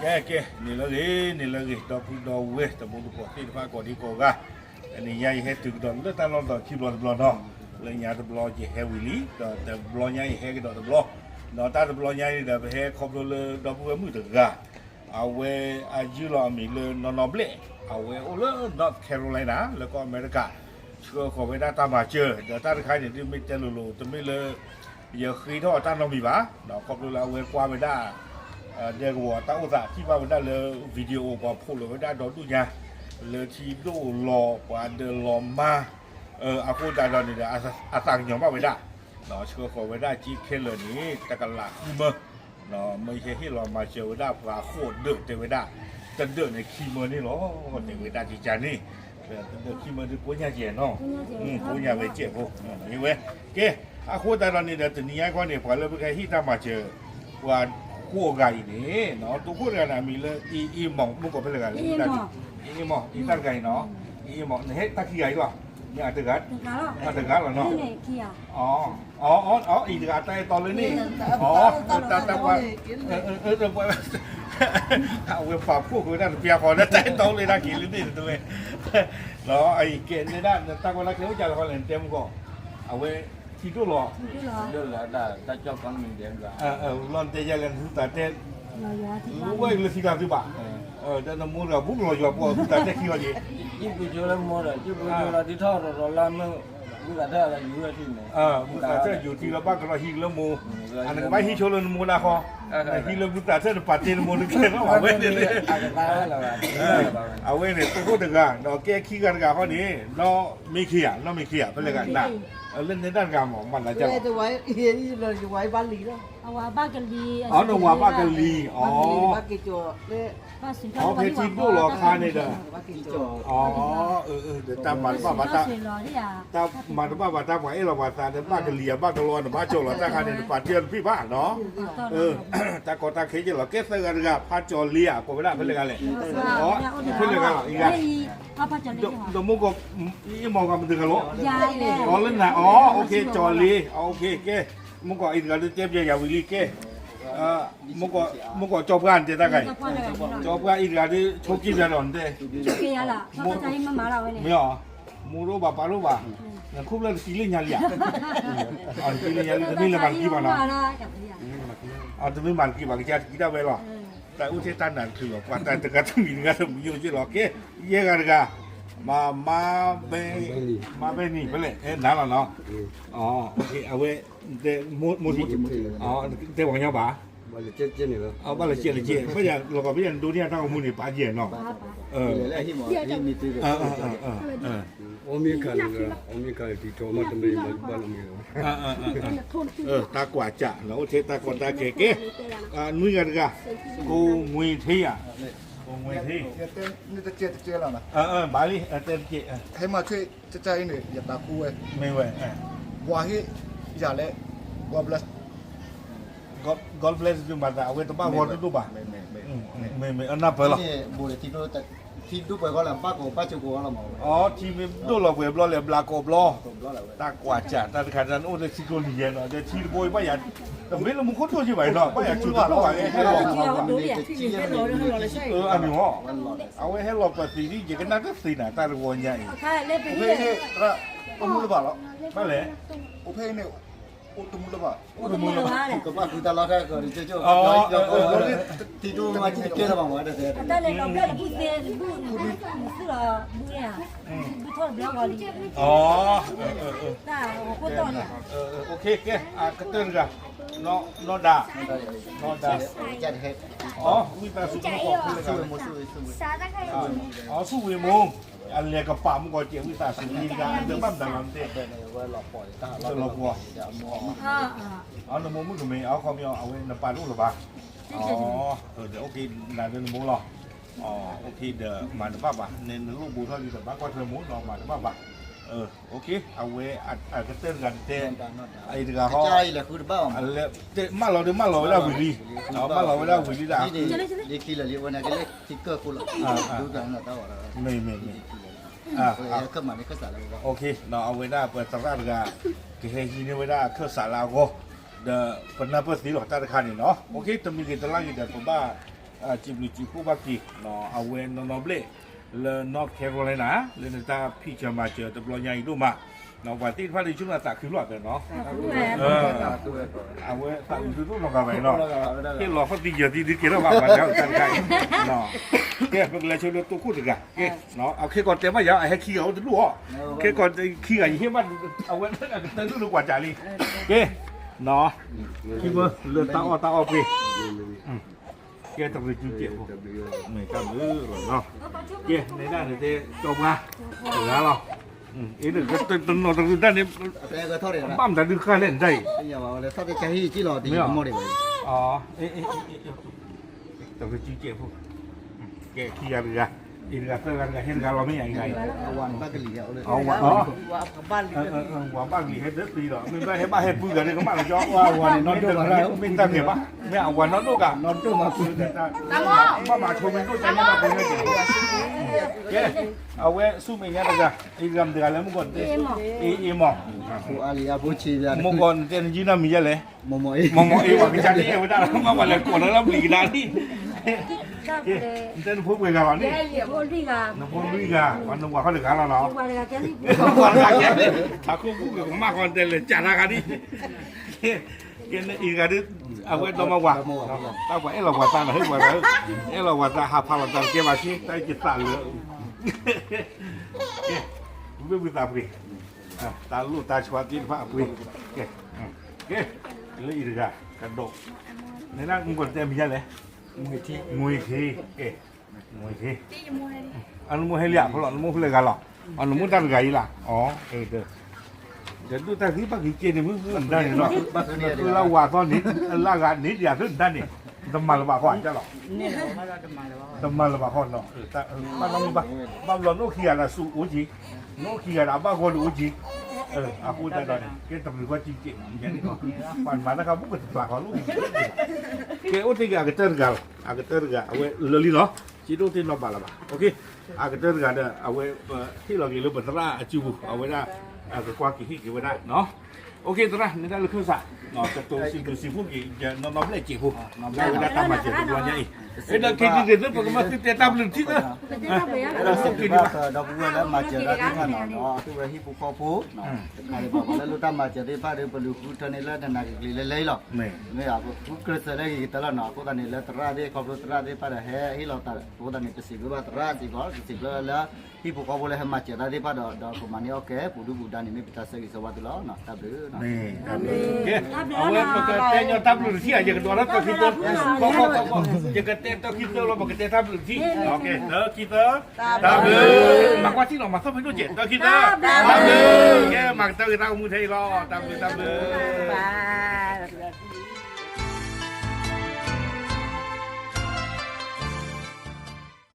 Kaya ni lagi dah weh temu tu poti depan kau di kau ga. Ni yai he tu dah le ta lo dah ki lo dah. Le nya tu lo je he wili dah ta lo nya he dah lo. Dah ta lo nya ni dah he khop le dah bu mu tu ga. Awe aju lo mi le no ble. Awe o le North Carolina le ko America. ก็ขอไปได้ตามมาเจอเดี๋ยวถ้าใครเนี่ยที่ไม่เจอลูจะไม่เลยอย่าคีท่อตั้งเรามีบ้าเนาะขอบคุณเราเวกว่าไม่ได้เดี๋ยวว่าตั้งอุตส่าห์ที่ว่าไม่ได้เลยวิดีโอพอพูดเลยไม่ได้ดอกดูเนี่ยเลยที่ดูรอปานเดินรอมาอาคูได้ตอนนี้เนี่ยอาสั่งยังไม่ได้เนาะช่วยขอไปได้จีเคเลยนี้แต่กันหลักเมื่อเนาะไม่ใช่ที่เรามาเจอได้ปลาโคตรเดือดเจอไม่ได้จะเดือดในคีเมอร์นี่หรอเจอไม่ได้จีจานี่เที่มันดูปัญญาเจนเนาะปัญญาไปเจ็บพวกนี่เว้ยเก๋อาคู่แต่ตอนนี้เดี๋ยวนี้ไอ้คนเนี่ยพอเราไปแค่ที่ทำมาเจอว่าคู่ไก่เนี่ยเนาะตัวคู่กันนะมีเลยอีหม่องมุกก็เป็นอะไรกันอีหม่องอีตั้งไก่เนาะอีหม่องเฮ้ยตั้งขี้ไก่ก่อนเนี่ยตึกกัดตึกกัดเหรอเนาะอ๋ออีตึกกัดแต่ตอนเลยนี่อ๋อแต่ว่าแต่ว่าเอาไปฝากพวกคนนั้นเปียกคนนั้นแต่โตเลยนะกี่ลิตรตัวเองเนาะไอ้เกณฑ์ในด้านตั้งวันละเที่ยวจะละคนเล่นเต็มก็เอาไว้ที่ตู้หล่อเดี๋ยวละได้เจ้าก้อนมันเดียวกันร้อนเตยเล่นทุกแต่เต้รู้ว่าเลยสิ่งที่บ้าเดี๋ยวน้ำมูกบุกลอยอยู่พวกทุกแต่เต้ขี้ว่าดียิ่งไปเจอแล้วมัวเลยยิ่งไปเจอแล้วที่ท่อเราล้างมือบุกแต่อะไรอยู่ที่ไหนบุกแต่อยู่ที่เราบ้านก็เราหิ้งแล้วมูอันนั้นไม่หิ้งโชว์เลยมูนะคอหิ้งแล้วบุกแต่ปัดเจนมูนึกแค่เอาไว้เนี่ยเอาไว้เนี่ยตัวเด็กอ่ะเราแก้ขี้กันกับเขานี่เราไม่ขี้อ่ะเป็นอะไรกันนะเล่นในด้านการหมอมันนะจ๊ะจะไว้เฮียนี่เราจะไว้บ้านลีแล้วเอาว่าบ้านกันลีอ๋อหนูว่าบ้านกันลีอ๋อบ้านกิจเนี่ยบ้านสิงห์อ๋อเพชรดูหรอคาเนี่ยเด้อบ้านกิจอ๋อเดี๋ยวตามมันบ้าตาตามมันบ้าตาว่าเราว่าตาเนี่ยบ้านกันลีบ้านกันร้อนบ้านโจหรอตาคาเนี่ยป่าเทียนพี่บ้านเนาะตาก็ตาเคยจะหรอแค่เสื้อกันกับผ้าจอเลียก็ไม่ได้เป็นอะไรกันเลยอ๋อเป็นอะไรกันอีกอ่ะดมุก็อีมองกันมันถึงกันหรอยายเลยอ๋อเล่นนะอ๋อโอเคจอลีโอเคเก้มุก็อีกแล้วเจ็บยาววิลีเก้มุก็จบกันเจ๊ตาไก่จบกันอีกแล้วที่โชกิจะนอนเด้โชกิยาละมุก็ใจมาแล้วเนี่ยไม่หรอมูรู้ป่ะปารู้ป่ะนั่นคุ้มเลยกินเลี้ยงยาลีอ่ะอ๋อกินเลี้ยงยาลีจะมีอะไรบ้างกี่บ้างนะอ๋อจะมีมันกี่บ้างจะกี่ได้ไหมหรอแต่อุเทตันนั่นคือว่าแต่ตะกันมีเงินมีอยู่ที่หรอเก้เยอะกันกันมาเป็นนี่ไปเลยนั่นแหละเนาะอ๋อโอเคเอาไว้เดมูที่อ๋อเดหวังยาบ้าบ้านเจ๊นี่เหรอเอาบ้านเจ๊ไม่อย่างเราก็ไม่อย่างดูเนี่ยถ้าเอามูนี่ป้าเจ๊เนาะแล้วที่หมอที่มีตีโอมีกันที่โจมาทำไมบ้านเราไม่รู้ตากว่าจะแล้วเทตากว่าตาเก๋นุ้ยกันกันกูมวยที่อ่ะกูมวยที่นี่จะเจ๊แล้วนะบาลีเต้นเจ๊ให้มาช่วยจะใจหน่อยอย่าตาคู่เว้ยไม่เว้ยว่าให้อย่าเละว่าบลัสGod bless you มาแต่เอาไว้ตัวบ้านวอดดูป่ะไม่อันนั้นเปล่าบุรีที่ดูไปก็แล้วป้าจูกูก็แล้วมั้งอ๋อที่ไม่ดูเราเว็บล้อเลยบลาโกบล้อตากว่าจะตาขนาดโอ้เด็กสิโกลีเนาะเดี๋ยวที่บอยป้าอยากแต่ไม่รู้มึงคนตัวใช่ไหมเนาะป้าอยากจุดล้อไว้ให้เราอันนี้ฮะเอาไว้ให้เราปฏิทินจะกันนั่งก็สินะตาละวันใหญ่ใช่เล่นไปเพ่เนี่ยก็มุลบาแล้วไม่เลยโอเพ่เนี่ยโอตุมุลบาก็ว่าคือตลอดแค่ก็เจ้าที่ดูมาที่เกี่ยวกับมันแต่เลยเราไม่พูดเสียพูดคือเราบุเนี่ยบุทอดเบี้ยกว่าลีอ๋อแต่คนตอนเนี่ยโอเคแกกระเตื้องกันนอดาจัดเฮ็ดอ๋อมีแต่สุกมอกเลยกันอ๋อสู้วิมงอันเรียกกับปั๊มก็เจียววิสาสุนีกันเดิมบ้านดังนั้นเด็กว่าหลอกปล่อยตาหลอกวัวเอาหนูมึงก็ไม่เอาเขาไม่เอาไว้ในป่าลูกหรือเปล่าอ๋อเดี๋ยวโอเคนั่นเดี๋ยวหนูมึงรออ๋อโอเคเดี๋ยวมาหรือเปล่าเน้นลูกบูเท่าที่แต่บ้านก็เธอมุ้งรอมาหรือเปล่าโอเคเอาไว้กระเตื้องกันเต้ไอ้ที่เขาใจแหละคือบ้าอะไรเต้มาเราเดี๋ยวมาเราเวลาวิลีเอามาเราเวลาวิลีด่านี่คือเลยวันนี้ก็เลยทิกเกอร์กูละดูกันนะต่อแล้วไม่เข้ามาในข้าวสารแล้วโอเคเราเอาไว้ได้เปิดตลาดกันที่ให้ที่นี่ไว้ได้ข้าวสารเราก็เดี๋ยวเป็นหน้าเปิดสีหลอดตาตะคานี่เนาะโอเคจะมีกิจตลาดอีกเดี๋ยวผมว่า จิบลูจิผู้บักกีเนาะเอาเวนนอเบลเลนอร์ทแคโรไลนาเลนตาพี่จะมาเจอตะบลใหญ่ดูมาเนาะวันที่พาดิชุนาตาคือรอดเนาะเอาเวนตาดูดูลงกันไปเนาะที่รอเขาตีเยอะที่เกี่ยวกับมันแล้วกันไกลเนาะแกเป็นอะไรช่วยตัวคู่ดึกอ่ะแกเนาะเอาแค่ก่อนเต็มมาเยอะไอ้แค่ขี้เอาตัวลูกแค่ก่อนขี้ไอ้เหี้ยมันเอาเวนตั้งตัวลูกกว่าจ่าลีแกเนาะคิดว่าเลือดตาออกไปแกต้องไปจิ้มเจ็บไม่กล้ามือหรอกเนาะแกในด้านนี้จบนะเหลือเราอีนึงก็ต้นนอนตรงด้านนี้ แต่ก็เท่าไหร่นะ ปั้มแต่ดึงค่าเล่นได้ อย่าว่าเลยถ้าได้ใจที่รอดีหมดเลย อ๋อต้องไปจิ้มเจ็บพวกแกขี้ยาเรืออีกเตอร์กันเห็นกันเราไม่อย่างไร วันบ้านกะหรี่เอาเลย เอาว่าบ้านว่าบ้านมีเฮ็ดเด็ดปีหรอไม่ได้ให้บ้านเฮ็ดปืนกันเลยก็มาเลยจ้อว่าวันนอนดูกันแล้วไม่ตั้งเนี่ยปะไม่เอาวันนอนดูกัน นอนตู้มาคุยกัน มาชมมันก็จะไม่มาเป็นไม่เก่งแกเอาไว้สู้ไม่เนี่ยนะจ๊ะอีกลำเดือนแล้วมึงก่อนเอีหมอก กูอาลีอาบูชียา มึงก่อนเจนจีน่ามีอะไร โมโม มองเอว่าพิจารณาเอว่าได้มาวันละก่อนแล้วลีนานี่เจนพูดไปกันวันนี้ ဘိုးဒီက น้องพูดไปกันวันนึงว่าเขาถึงกันแล้วเนาะ ဟိုကကဲစီ วันละแกถ้าคู่กับมากกว่าเดิมเลยจ่าละกันดิแกนี่อีกกันดิเอาไว้ตัวมาว่าตั้งไว้เราว่าตั้งให้ไว้แล้วเราว่าตั้งหาพลังตั้งเก็บมาชี้ได้จิตสั่นเลยแกไม่มีตาปรีตาลูกตาชวาตินฟ้าปรีแกเลยอีกกันโดในนั้นมึงก่อนเต็มมีอะไรมวยทีแกมวยทีอันนู้นให้เลี้ยเพราะอันนู้นเลยกันหรออันนู้นตั้งไงล่ะอ๋อเดี๋ยวดูแต่ที่ปากกีเจนี่มึงได้เนาะคือเราว่าตอนนี้ลากานนี้อย่าขึ้นด้านนี้ทำมาละบาขวานจ้ะหรอทำมาละบาขวานเนาะแต่บ้านเราบ้านเราโนเคียนะสู้อุจิโนเคียนะบ้านคนอุจิอาพูดได้ตอนนี้แกต้องรู้ว่าจริงๆอย่างนี้เนาะผ่านมานะครับพวกปากของลูกแกอุติกากระเติร์กเอาไว้เลลี่เนาะจีโร่ที่เราบาละบาโอเคอากระเติร์กเนี่ยเอาไว้ที่เราเรียนรู้บัตรละจิวเอาไว้ได้ก็กว่ากี่ไว้ได้เนาะโอเคตัวนั้นนี่ได้ลูกขึ้นสะเนาะจะตัวสิพวกกี่จะนอนเล่จิ๋วได้เวลาตามมาเจอตัวใหญ่เอ้ยนักกินเด็ดๆพวกมันติดแต่ตามลืมที่นะ เราสิกินว่าดอกบัวแล้วมาเจอได้ที่นั่นเนาะที่ว่าฮิปโปคอปูเนาะอะไรบอกแล้วลูกตามมาเจอได้ป้าได้ปลูกคุณทนแล้วนั่นน่ะเลยหรอกไม่อยากกูเกิดอะไรกี่ตลอดเนาะกูตอนนี้แล้วตราได้ขอบตราได้ป้าได้ให้เราตากูตอนนี้ไปสิบว่าตราสิก่อนสิบแล้วฮิปโปคอปูแล้วมาเจอได้ป้าดอกมันนี่โอเคปูดูบูดานี่ไม่พิจารณาสวัสดิ์แล้วเนาะตับเลยเนาะ นี่โอเคเอาไว้ปกติเนี่ยตามลืมที่อย่างตัวนั้นตัวคิดตัวอย่างกันเต้นตัวคิดตัวเราปกติตามลืมที่โอเคเด้อคิดตัวตามลืมมากกว่าที่เรามาเข้าไปดูเจ็ดตัวคิดตัวตามลืมแกมักตัวเรามือไทยรอตามลืม